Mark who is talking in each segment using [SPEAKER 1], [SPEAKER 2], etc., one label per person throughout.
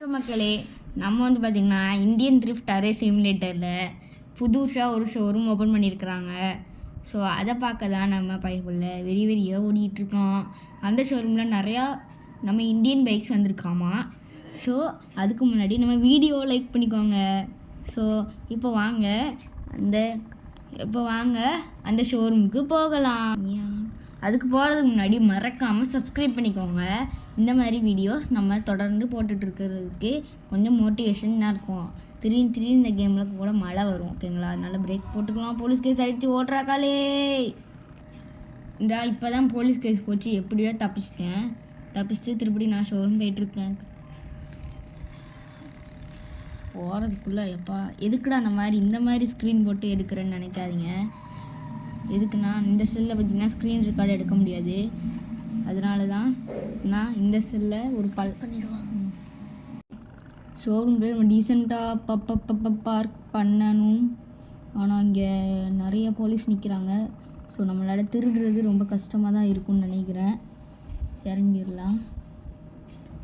[SPEAKER 1] மக்களே, நம்ம வந்து பார்த்திங்கன்னா இந்தியன் த்ரிஃப்ட் அரே சிமுலேட்டரில் புதுசாக ஒரு ஷோரூம் ஓப்பன் பண்ணியிருக்கிறாங்க. ஸோ அதை பார்க்க தான் நம்ம பைக்குள்ள வெறியாக ஓடிட்டுருக்கோம். அந்த ஷோரூமில் நிறையா நம்ம இந்தியன் பைக்ஸ் வந்திருக்காமா. ஸோ அதுக்கு முன்னாடி நம்ம வீடியோ லைக் பண்ணிக்கோங்க. ஸோ இப்போ வாங்க அந்த ஷோரூமுக்கு போகலாம். அதுக்கு போகிறதுக்கு முன்னாடி மறக்காமல் சப்ஸ்கிரைப் பண்ணிக்கோங்க. இந்த மாதிரி வீடியோஸ் நம்ம தொடர்ந்து போட்டுட்ருக்கிறதுக்கு கொஞ்சம் மோட்டிவேஷனாக இருக்கும். திடீர்னு இந்த கேமில் கூட மழை வரும், ஓகேங்களா? அதனால் பிரேக் போட்டுக்கலாம். போலீஸ் கேஸ் அடித்து ஓட்டுறாக்காலே. இப்போ தான் போலீஸ் கேஸ் போச்சு, எப்படியோ தப்பிச்சுட்டு திருப்படி நான் ஷோரூம் போயிட்டுருக்கேன். போகிறதுக்குள்ளே எப்பா எதுக்குடா இந்த மாதிரி ஸ்க்ரீன் போட்டு எடுக்கிறேன்னு நினைக்காதீங்க. எதுக்குன்னா இந்த செல்லில் பார்த்திங்கன்னா ஸ்க்ரீன் ரெக்கார்டு எடுக்க முடியாது. அதனால தான் நான் இந்த செல்லில் ஒரு பண்ணிடுவேன். ஷோரூம் போய் நம்ம டீசெண்டாக பார்க் பண்ணணும். ஆனால் இங்கே நிறைய போலீஸ் நிற்கிறாங்க. ஸோ நம்மளால் திருடுறது ரொம்ப கஷ்டமாக தான் இருக்கும்னு நினைக்கிறேன்.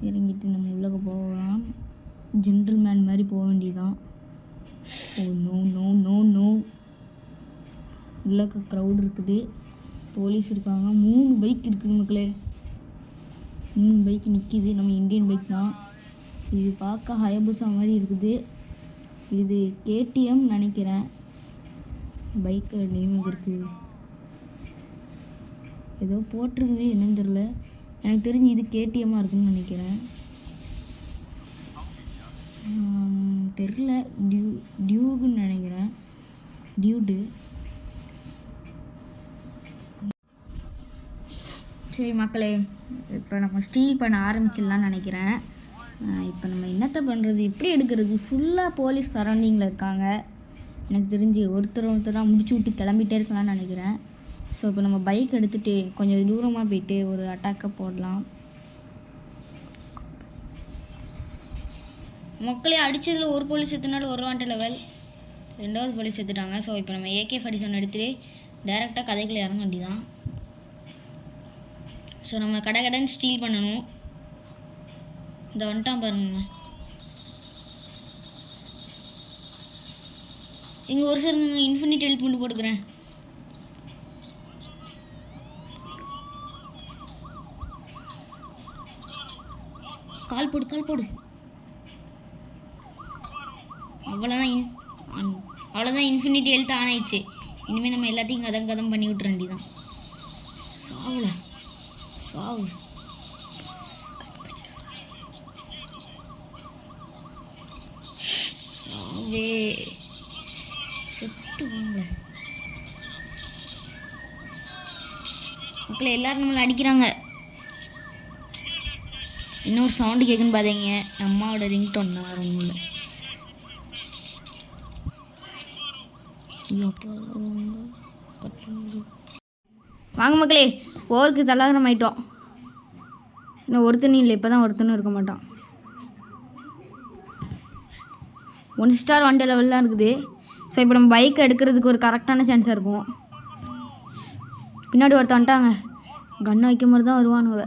[SPEAKER 1] இறங்கிட்டு நம்ம உள்ளே போகலாம். ஜென்டில்மேன் மாதிரி போக வேண்டியதான். Oh no no no no உள்ளக்க க்ரௌட் இருக்குது, போலீஸ் இருக்காங்க. 3 பைக் இருக்குது மக்களே. 3 பைக் நிற்கிது. நம்ம இந்தியன் பைக் தான். இது பார்க்க ஹயபுசா மாதிரி இருக்குது. இது கேடிஎம் நினைக்கிறேன். பைக்கு நேம் இருக்குது, ஏதோ போட்டிருக்குது, என்னன்னு தெரில. எனக்கு தெரிஞ்சு இது கேடிஎம்மாக இருக்குதுன்னு நினைக்கிறேன். தெரில, டியூடுன்னு நினைக்கிறேன். டியூடு. சரி மக்களே, இப்போ நம்ம ஸ்டீல் பண்ண ஆரம்பிச்சிடலான்னு நினைக்கிறேன். இப்போ நம்ம என்னத்தை பண்ணுறது, எப்படி எடுக்கிறது? ஃபுல்லாக போலீஸ் சரௌண்டிங்கில் இருக்காங்க. எனக்கு தெரிஞ்சு ஒருத்தராக முடிச்சு விட்டு கிளம்பிட்டே இருக்கலாம்னு நினைக்கிறேன். ஸோ இப்போ நம்ம பைக் எடுத்துகிட்டு கொஞ்சம் தூரமாக போயிட்டு ஒரு அட்டாக்கை போடலாம். மக்களே, அடித்ததில் ஒரு போலீஸ் எடுத்தனால ஒரு வாண்ட லெவல், 2வது போலீஸ் எடுத்துட்டாங்க. ஸோ இப்போ நம்ம AK-47 எடுத்துகிட்டு டைரெக்டாக கதைக்குள்ளே இறங்க வேண்டியதான். ஸோ நம்ம கடைன்னு ஸ்டீல் பண்ணணும். இந்த வந்துட்டான் பாருங்க. இங்கே ஒரு சார் இன்ஃபினிட் ஹெல்த் மட்டும் போட்டுக்கிறேன். கால் போடு. அவ்வளோதான் இன்ஃபினிட்டி ஹெல்த் ஆன் ஆயிடுச்சு. இனிமேல் நம்ம எல்லாத்தையும் கதம் பண்ணி விட்டுற வேண்டியதான். சாவு சாவே செத்து வாங்க மக்களே. எல்லாரும் நம்மளை அடிக்கிறாங்க. இன்னொரு சவுண்டு கேட்குன்னு பார்த்தீங்க, அம்மாவோட ரிங்டோன் தான், வேறு ஒன்றும் இல்லை. வாங்க மக்களே, ஓருக்கு தலாகரம் ஆயிட்டோம். இன்னும் ஒருத்தனும் இல்லை, இப்போ தான் ஒருத்தனும் இருக்க மாட்டான். 1 ஸ்டார் 1 லெவல் தான் இருக்குது. ஸோ இப்போ நம்ம பைக்கை எடுக்கிறதுக்கு ஒரு கரெக்டான சான்ஸாக இருக்கும். பின்னாடி ஒருத்தன் வந்துட்டாங்க. கன்னை வைக்க மாதிரி தான் வருவானுவ.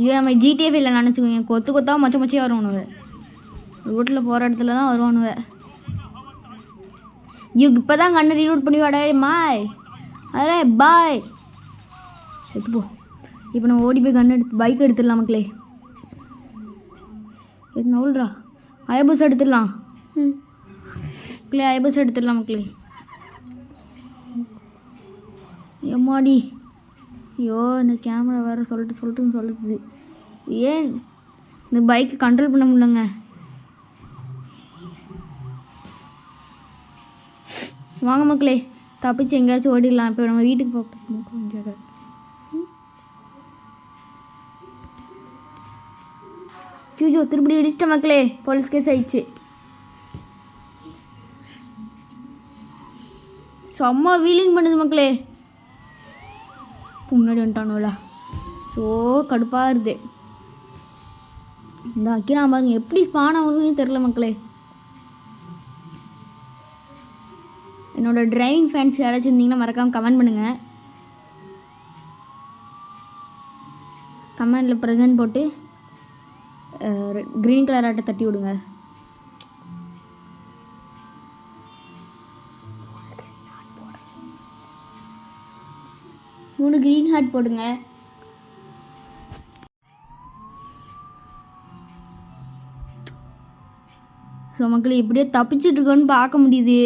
[SPEAKER 1] இதே நம்ம GTA-5 நினச்சிக்கோங்க, கொத்தாக மொச்சையாக வருவானுவ. ரோட்டில் போகிற இடத்துல தான் வருவானுவ. இப்போ தான் கண்ணை ரீலோட் பண்ணி வாடா மாய். அரே பாய், செத்து போ. இப்போ நம்ம ஓடி போய் பைக் எடுத்துடலாம் மக்களே. எது நவுல்றா, ஐபஸ் எடுத்துடலாம் மக்களே. ஐபஸ் எடுத்துடலாம் மக்களே. எம்மாடி, ஐயோ இந்த கேமரா வேறு சொல்லுது. ஏன் இந்த பைக்கை கண்ட்ரோல் பண்ண முடியலங்க. வாங்க மக்களே, தப்பிச்சு எங்கேயாச்சும் ஓடிடலாம். இப்போ நம்ம வீட்டுக்கு போக கியூஜோ திருப்படி இடிச்சிட்ட மக்களே. போலீஸ் கேஸ் ஆயிடுச்சு. செம்ம வீலிங் பண்ணுது மக்களே. முன்னாடி வந்துட்டானோல, ஸோ கடுப்பாக இருது. இந்த அக்கிரா பாருங்க எப்படி ஸ்பான் ஆகணும்னு தெரில மக்களே. என்னோடய டிரைவிங் ஃபேன்ஸ் யாராச்சும் இருந்தீங்கன்னா மறக்காமல் கமெண்ட் பண்ணுங்கள். கமெண்டில் ப்ரெசன்ட் போட்டு க்ரீன் கலர் ஆட்டை தட்டி விடுங்க. மூணு க்ரீன் ஹார்ட் போடுங்க. ஸோ மக்களே எப்படியோ தப்பிச்சுட்டு இருக்கோன்னு பார்க்க முடியுது.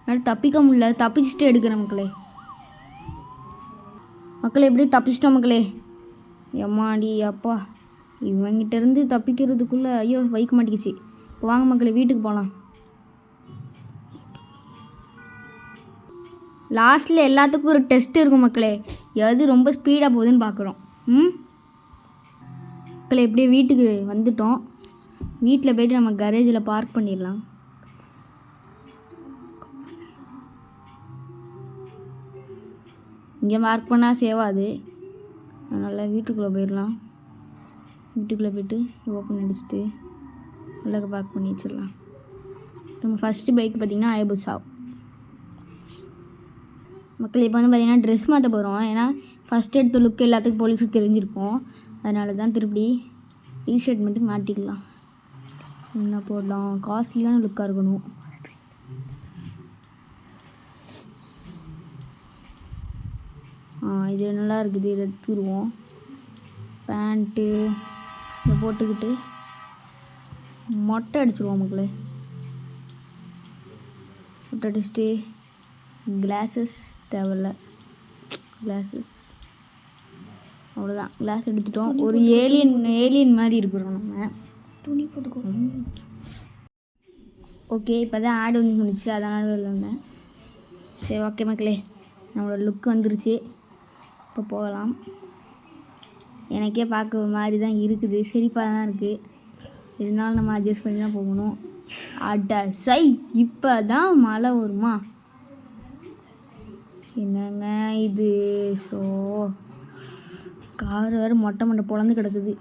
[SPEAKER 1] என்னால் தப்பிக்க முடியல, தப்பிச்சுட்டு எடுக்கிறேன் மக்களே. எப்படியோ தப்பிச்சிட்டோம் மக்களே. எம்மாடி அப்பா, இவங்கிட்ட இருந்து தப்பிக்கிறதுக்குள்ளே ஐயோ வைக்க மாட்டேங்குச்சு. இப்போ வாங்க மக்களே வீட்டுக்கு போகலாம். லாஸ்ட்டில் எல்லாத்துக்கும் ஒரு டெஸ்ட் இருக்கும் மக்களே, எது ரொம்ப ஸ்பீடாக போகுதுன்னு பார்க்குறோம். மக்களே எப்படியே வீட்டுக்கு வந்துட்டோம். வீட்டில் போய்ட்டு நம்ம கரேஜில் பார்க் பண்ணிடலாம். இங்கே பார்க் பண்ணால் சேவாது, அதனால் வீட்டுக்குள்ளே போயிடலாம். வீட்டுக்குள்ளே போய்ட்டு ஓப்பன் அடிச்சுட்டு நல்லா பார்க் பண்ணி வச்சிடலாம். நம்ம ஃபஸ்ட்டு பைக் பார்த்திங்கன்னா ஐபுசா. மக்கள் இப்போ வந்து பார்த்திங்கன்னா ட்ரெஸ் மாற்ற போகிறோம். ஏன்னா ஃபஸ்ட் எடுத்த லுக் எல்லாத்துக்கும் போலீஸுக்கு தெரிஞ்சிருக்கும். அதனால தான் திருப்பி டிஷர்ட் மட்டும் மாட்டிக்கலாம். என்ன போடலாம், காஸ்ட்லியான லுக்காக இருக்கணும். இது நல்லா இருக்குது, இதை எடுத்துருவோம். பேண்ட்டு இதை போட்டுக்கிட்டு மொட்டை அடிச்சிடுவோம் மக்களே. மொட்டை அடிச்சுட்டு கிளாஸஸ் தேவையில்ல, கிளாஸஸ் அவ்வளோதான். கிளாஸ் எடுத்துட்டோம். ஒரு ஏலியன் மாதிரி இருக்கிறோம். நம்ம துணி போட்டுக்கோ. ஓகே, இப்போ தான் ஆட் வந்து முடிச்சு, அதனால் இருந்தேன். சரி ஓகே மக்களே, நம்மளோட லுக் வந்துருச்சு. இப்போ போகலாம். எனக்கே பார்க்க ஒரு மாதிரி தான் இருக்குது, சிரிப்பாக தான் இருக்குது. இருந்தாலும் நம்ம அட்ஜஸ்ட் பண்ணி தான் போகணும். அட சை, இப்போ தான் மழை வருமா என்னங்க இது? ஸோ கார் வேறு மொட்டை பொழந்து கிடக்குது,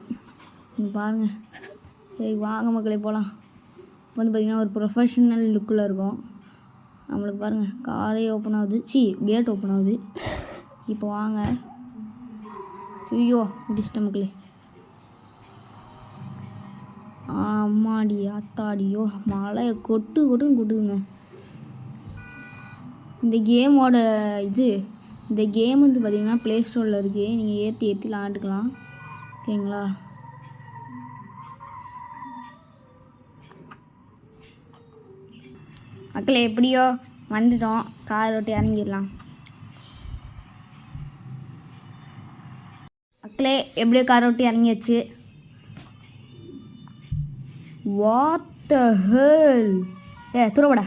[SPEAKER 1] நீங்கள் பாருங்கள். சரி வாங்க மக்களே போகலாம். இப்போ வந்து பார்த்திங்கன்னா ஒரு ப்ரொஃபஷ்னல் லுக்கில் இருக்கும். நம்மளுக்கு பாருங்கள் காரே ஓப்பன் ஆகுது, கேட் ஓப்பன் ஆகுது. இப்போ வாங்க. ஐயோ இடிச்சிட்ட மக்களே. அம்மாடி ஆத்தாடியோ, மழையை கொட்டுன்னு கொட்டுதுங்க. இந்த கேமோட இந்த கேம் வந்து பார்த்திங்கன்னா ப்ளே ஸ்டோரில் இருக்குது. நீங்கள் ஏற்றி விளாண்டுக்கலாம். ஓகேங்களா? மக்களே எப்படியோ வந்துட்டோம், கார் ஓட்டி இறங்கிடலாம். மக்களே எப்படியோ கார் ஓட்டி இறங்கியாச்சு. வாட் த ஹெல், துறவடா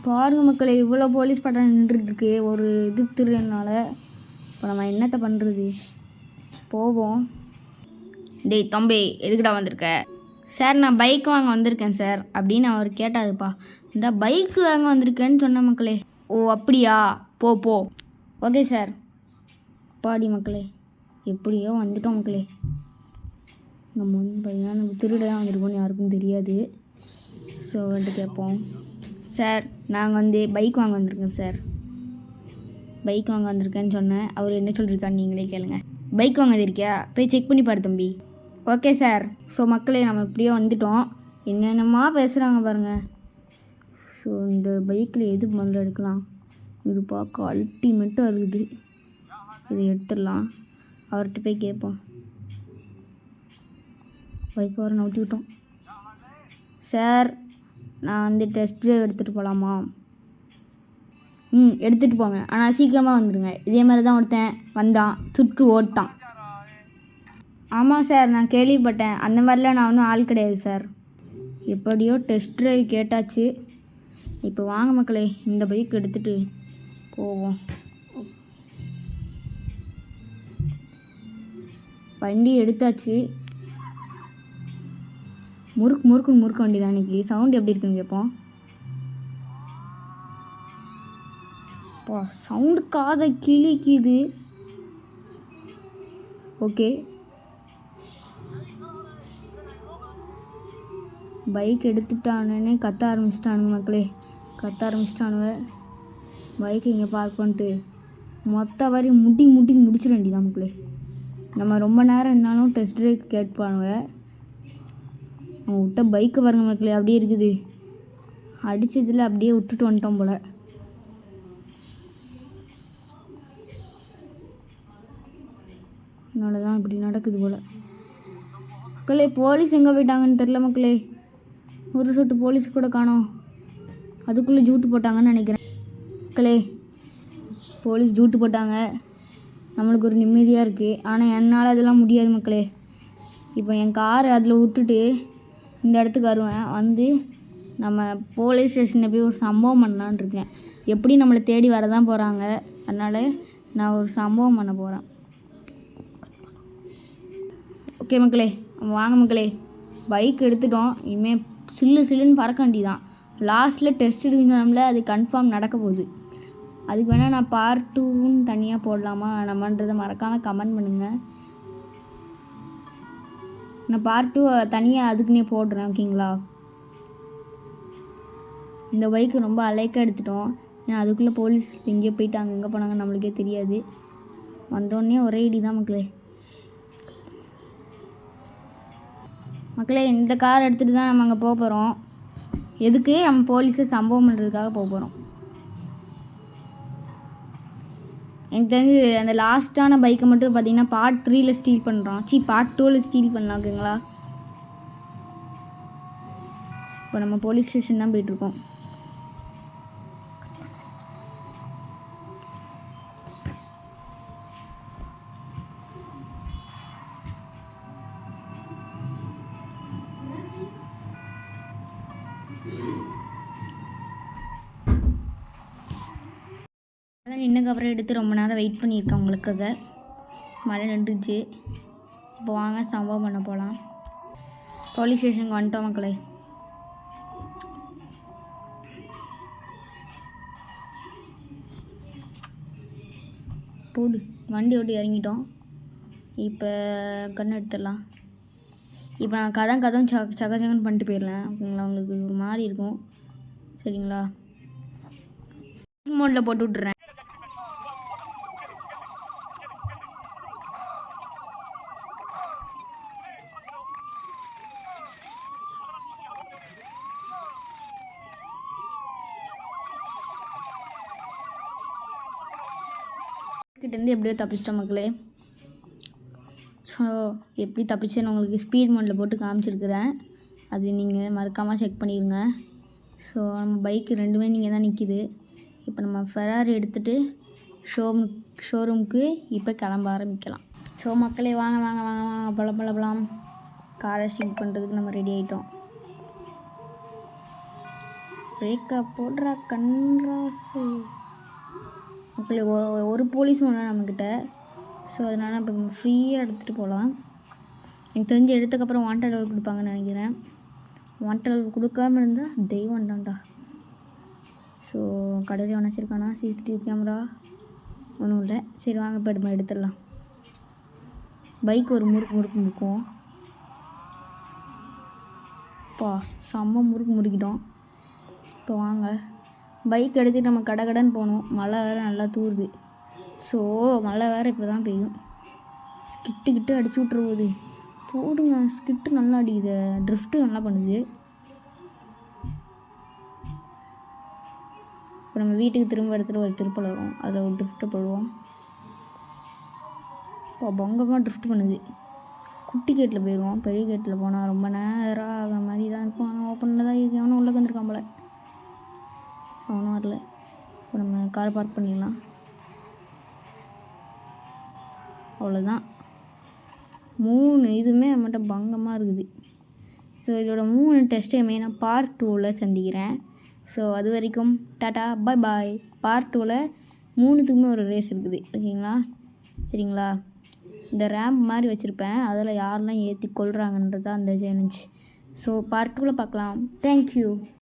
[SPEAKER 1] பாருங்க மக்களே, இவ்வளோ போலீஸ் பட்டம் நின்றுட்டுருக்கு ஒரு இது திருடனால. இப்போ நம்ம என்னத்தை பண்ணுறது? போவோம். டேய் தம்பி, எதுக்கிட்ட வந்திருக்க? சார் நான் பைக் வாங்க வந்திருக்கேன் சார் அப்படின்னு அவர் கேட்டாதுப்பா. இந்த பைக்கு வாங்க வந்திருக்கேன்னு சொன்ன மக்களே. ஓ அப்படியா, போ ஓகே சார். பாடி மக்களே எப்படியோ வந்துட்டோம் மக்களே. நம்ம வந்து பார்த்தீங்கன்னா நம்ம திருட தான் வந்திருக்கோம்னு யாருக்கும் தெரியாது. ஸோ வந்துட்டு கேட்போம். சார் நாங்கள் வந்து பைக் வாங்க வந்திருக்கேன் சார். பைக் வாங்க வந்திருக்கேன்னு சொன்னேன். அவர் என்ன சொல்லியிருக்கான்னு நீங்களே கேளுங்க. பைக் வாங்க வந்திருக்கியா, போய் செக் பண்ணி பாரு தம்பி. Okay sir. ஸோ மக்களே நம்ம இப்படியே வந்துட்டோம். என்னென்னமா பேசுகிறாங்க பாருங்கள். ஸோ இந்த பைக்கில் எது முதல்ல எடுக்கலாம்? இது பார்க்க அல்டிமேட்டாக இருக்குது, இதை எடுத்துடலாம். அவர்கிட்ட போய் கேட்போம். பைக் வர நோட்டி விட்டோம். சார் நான் வந்து டெஸ்ட் ட்ரைவ் எடுத்துகிட்டு போகலாமா? எடுத்துகிட்டு போங்க, ஆனால் சீக்கிரமாக வந்துடுங்க. இதே மாதிரி தான் ஒருத்தன் வந்தான், சுற்று ஓட்டான். ஆமாம் சார் நான் கேள்விப்பட்டேன். அந்த மாதிரிலாம் நான் வந்து ஆள் கிடையாது சார். எப்படியோ டெஸ்ட் ட்ரைவ் கேட்டாச்சு. இப்போ வாங்க மக்களே இந்த பைக் எடுத்துகிட்டு போவோம். வண்டி எடுத்தாச்சு. முறுக்கு வண்டி தான் இன்றைக்கி. சவுண்ட் எப்படி இருக்குன்னு கேட்போம். சவுண்டு காதை கிழிக்குது. ஓகே பைக் எடுத்துட்டானே கத்த ஆரம்பிச்சிட்டானுங்க மக்களே, பைக்கு இங்கே பார்க் பண்ணிட்டு மொத்த வரி முடிச்சிட வேண்டியதான் மக்களே. நம்ம ரொம்ப நேரம் இருந்தாலும் டெஸ்ட் ட்ரைவ் கேட்பானுங்க. அவன் விட்ட பைக்கு பாருங்க மக்களே அப்படியே இருக்குது. அடித்ததில் அப்படியே விட்டுட்டு வந்துட்டோம் போல். அதனால தான் இப்படி நடக்குது போல். மக்களே போலீஸ் எங்கே போயிட்டாங்கன்னு தெரில மக்களே. ஒரு சொட்டு போலீஸ் கூட காணோம். அதுக்குள்ளே ஜூட்டு போட்டாங்கன்னு நினைக்கிறேன் மக்களே. போலீஸ் ஜூட்டு போட்டாங்க. நம்மளுக்கு ஒரு நிம்மதியாக இருக்குது. ஆனால் என்னால் அதெல்லாம் முடியாது மக்களே. இப்போ என் காரை அதில் விட்டுட்டு இந்த இடத்துக்கு வருவேன். வந்து நம்ம போலீஸ் ஸ்டேஷனில் போய் ஒரு சம்பவம் பண்ணலான்னு இருக்கேன். எப்படி நம்மளை தேடி வர தான் போகிறாங்க. அதனால் நான் ஒரு சம்பவம் பண்ண போகிறேன். ஓகே மக்களே, வாங்க மக்களே. பைக் எடுத்துட்டோம். இனிமேல் சில்லுன்னு பறக்க வேண்டியதான். லாஸ்ட்டில் டெஸ்ட் இருக்குனால அது கன்ஃபார்ம் நடக்க போகுது. அதுக்கு வேணால் நான் பார்ட் 2ன்னு தனியாக போடலாமா நம்மன்றதை மறக்காமல் கமெண்ட் பண்ணுங்கள். நான் பார்ட் 2 தனியாக அதுக்குன்னே போடுறேன். ஓகேங்களா? இந்த பைக்கு ரொம்ப அலைக்காக எடுத்துட்டோம். ஏன்னா அதுக்குள்ளே போலீஸ் எங்கேயோ போயிட்டாங்க. எங்கே போனாங்க நம்மளுக்கே தெரியாது. வந்தோடனே ஒரே இடி தான் மக்களே. மக்களே இந்த கார் எடுத்துகிட்டு தான் நம்ம அங்கே போக போகிறோம். எதுக்கு? நம்ம போலீஸை சம்பவம் பண்ணுறதுக்காக போக போகிறோம். எனக்கு தெரிஞ்சு அந்த லாஸ்ட்டான பைக்கை மட்டும் பார்த்தீங்கன்னா பார்ட் 3ல் ஸ்டீல் பண்ணுறோம். பார்ட் 2ல் ஸ்டீல் பண்ணலாம். ஓகேங்களா? இப்போ நம்ம போலீஸ் ஸ்டேஷன் தான் போயிட்டுருக்கோம். அதெல்லாம் நின்றுக்கப்புறம் எடுத்து ரொம்ப நேரம் வெயிட் பண்ணியிருக்கேன் உங்களுக்காக. மழை நின்றுச்சு. இப்போ வாங்க சம்பவம் பண்ண போகலாம். போலீஸ் ஸ்டேஷனுக்கு வந்துட்டோம் மக்களே. போடு வண்டி ஓட்டி இறங்கிட்டோம். இப்போ கண் எடுத்துடலாம். இப்போ நான் கதம் சகன்னு பண்ணிட்டு போயிடலாம். ஓகேங்களா? உங்களுக்கு ஒரு மாதிரி இருக்கும். சரிங்களா? மோடில் போட்டு விட்டுறேன். கிட்டேருந்து எப்படியோ தப்பிச்சிட்டோம் மக்களே. ஸோ எப்படி தப்பிச்சேன்னு உங்களுக்கு ஸ்பீட் மோடில் போட்டு காமிச்சிருக்கிறேன். அது நீங்கள் மறக்காமல் செக் பண்ணிடுங்க. ஸோ நம்ம பைக்கு ரெண்டுமே நீங்கள் தான் நிற்கிது. இப்போ நம்ம ஃபெராரி எடுத்துகிட்டு ஷோரூமுக்கு இப்போ கிளம்ப ஆரம்பிக்கலாம். ஸோ மக்களே வாங்க பழம் காரை ஸ்டீட் பண்ணுறதுக்கு நம்ம ரெடி ஆகிட்டோம். பிரேக்கப் போடுறா கன்றாசு மக்களே. ஒரு போலீஸும் ஒன்று நம்மக்கிட்ட. ஸோ அதனால் இப்போ ஃப்ரீயாக எடுத்துகிட்டு போகலாம். எனக்கு தெரிஞ்சு எடுத்ததுக்கப்புறம் வாண்டட் அளவு கொடுப்பாங்கன்னு நினைக்கிறேன். வாண்டட் அளவு கொடுக்காம இருந்தால் தெய்வம் தான்டா. ஸோ கடையில் வச்சுருக்கானா CCTV கேமரா ஒன்றும் இல்லை. சரி வாங்க இப்போ எடுத்துடலாம். பைக் ஒரு முறுக்கு முறுக்குவோம். பா செம்ம முறுக்கிட்டோம். இப்போ வாங்க பைக் எடுத்துகிட்டு நம்ம கடைன்னு போகணும். மழை வேறு நல்லா தூருது. ஸோ மழை வேறு இப்போ தான் பெய்யும். ஸ்கிட்டு அடிச்சு விட்ருவோது. போடுங்க ஸ்கிட்டு நல்லா அடிக்குது. ட்ரிஃப்ட்டு நல்லா பண்ணுது. இப்போ நம்ம வீட்டுக்கு திரும்ப இடத்துல ஒரு திருப்பல் வரும். அதில் ஒரு ட்ரிஃப்ட்டை போடுவோம். இப்போ பொங்கமாக ட்ரிஃப்ட் பண்ணுது. குட்டி கேட்டில் போயிடுவோம். பெரிய கேட்டில் போனால் ரொம்ப நேரம் ஆகிற மாதிரி தான் இருக்கும். ஆனால் ஓப்பனில் தான் இருக்கு. அவனும் உள்ளே வந்துருக்கான் போல். அவனும் வரல. இப்போ நம்ம கார் பார்க் பண்ணிடலாம். அவ்வளோதான். 3 இதுவுமே நம்மகிட்ட பங்கமாக இருக்குது. ஸோ இதோட 3 டெஸ்ட்டையுமே நான் பார்ட் 2ல் சந்திக்கிறேன். ஸோ அது வரைக்கும் டாட்டா பாய். பார்ட் 2ல் 3த்துக்குமே ஒரு ரேஸ் இருக்குது. ஓகேங்களா? சரிங்களா? இந்த ரேம்ப் மாதிரி வச்சுருப்பேன். அதில் யாரெல்லாம் ஏற்றி கொள்கிறாங்கன்றது தான் அந்த சேலஞ்ச். ஸோ பார்ட் 2ல் பார்க்கலாம். தேங்க்யூ.